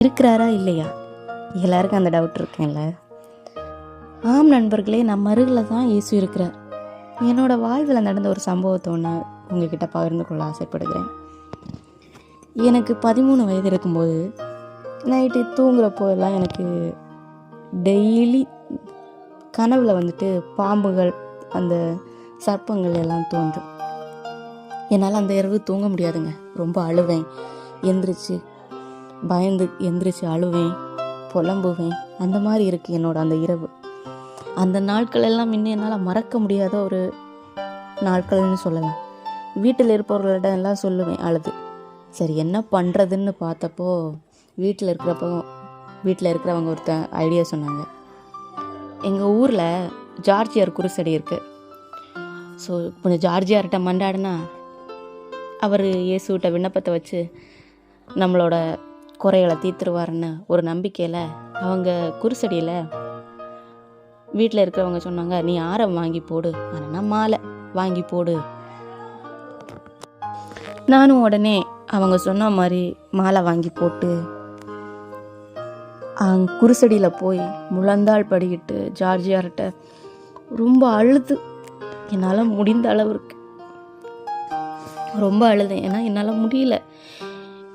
இருக்கிறாரா இல்லையா? எல்லாருக்கும் அந்த டவுட் இருக்குல்ல. ஆம் நண்பர்களே, நம்ம அருகில் தான் இயேசு இருக்கிறார். என்னோடய வாழ்வில் நடந்த ஒரு சம்பவத்தை ஒன்று உங்ககிட்ட பகிர்ந்து கொள்ள ஆசைப்படுகிறேன். எனக்கு 13 வயது இருக்கும்போது நைட்டு தூங்குறப்போ எல்லாம் எனக்கு டெய்லி கனவில் வந்துட்டு பாம்புகள், அந்த சர்ப்பங்கள் எல்லாம் தோன்றும். என்னால் அந்த இரவு தூங்க முடியாதுங்க. ரொம்ப அழுவேன், எந்திரிச்சு பயந்து எந்திரிச்சு அழுவேன், புலம்புவேன். அந்த மாதிரி இருக்குது என்னோட அந்த இரவு. அந்த நாட்கள் எல்லாம் இன்னும் என்னால் மறக்க முடியாத ஒரு நாட்கள்னு சொல்லலாம். வீட்டில் இருப்பவர்களிடம் எல்லாம் சொல்லுவேன் அழுது. சரி என்ன பண்ணுறதுன்னு பார்த்தப்போ வீட்டில் இருக்கிறவங்க ஒருத்தன் ஐடியா சொன்னாங்க. எங்கள் ஊரில் ஜார்ஜியார் குருசடி இருக்குது. ஸோ கொஞ்சம் ஜார்ஜியார்கிட்ட மண்டாடினா அவர் இயேசுகிட்ட விண்ணப்பத்தை வச்சு நம்மளோட குறைகளை தீர்த்துருவாருன்னு ஒரு நம்பிக்கையில் அவங்க குருசடியில் வீட்டில் இருக்கிறவங்க சொன்னாங்க, நீ ஆரம் வாங்கி போடு, ஆனால் மாலை வாங்கி போடு. நானும் உடனே அவங்க சொன்ன மாதிரி மாலை வாங்கி போட்டு குருசடியில் போய் முழந்தாள் படிக்கிட்டு ஜார்ஜியார்கிட்ட ரொம்ப அழுது, என்னால் முடிந்த அளவுக்கு ரொம்ப அழுதேன். ஏன்னா என்னால் முடியல.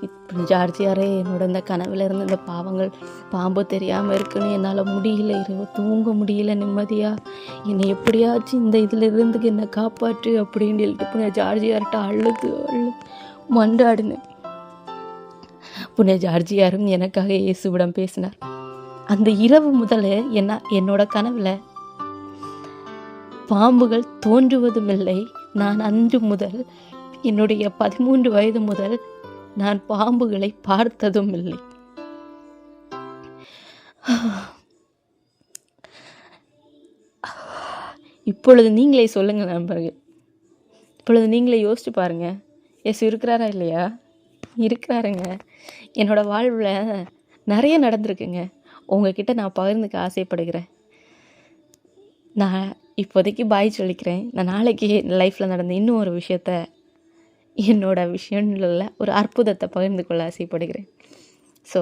இப்போ ஜார்ஜியாரே, என்னோட இந்த கனவில் இருந்து இந்த பாம்பு தெரியாமல் இருக்குன்னு என்னால் முடியல, இரவு தூங்க முடியல நிம்மதியாக, என்னை எப்படியாச்சும் இந்த இதில் இருந்து என்னை காப்பாற்று அப்படின்னு சொல்லிட்டு புனித ஜார்ஜியார்கிட்ட அழுது மண்டாடினேன். புனித ஜார்ஜியாரும் எனக்காக இயேசுவிடம் பேசினார். அந்த இரவு முதல் என்னோட கனவில் பாம்புகள் தோன்றுவதும் இல்லை. நான் அன்று முதல், என்னுடைய 13 வயது முதல் நான் பாம்புகளை பார்த்ததும் இல்லை. இப்பொழுது நீங்களே சொல்லுங்க நண்பர்கள், இப்பொழுது நீங்களே யோசிச்சு பாருங்க, இயேசு இருக்கிறாரா இல்லையா? இருக்கிறாருங்க. என்னோட வாழ்வில் நிறைய நடந்திருக்குங்க. உங்ககிட்ட நான் பகிர்ந்துக்க ஆசைப்படுகிறேன். நான் இப்போதைக்கு பாய் சொல்லிக்கிறேன். நான் நாளைக்கு லைஃப்பில் நடந்த இன்னும் ஒரு விஷயத்த, என்னோட விஷயங்களில் ஒரு அற்புதத்தை பகிர்ந்து கொள்ள ஆசைப்படுகிறேன். ஸோ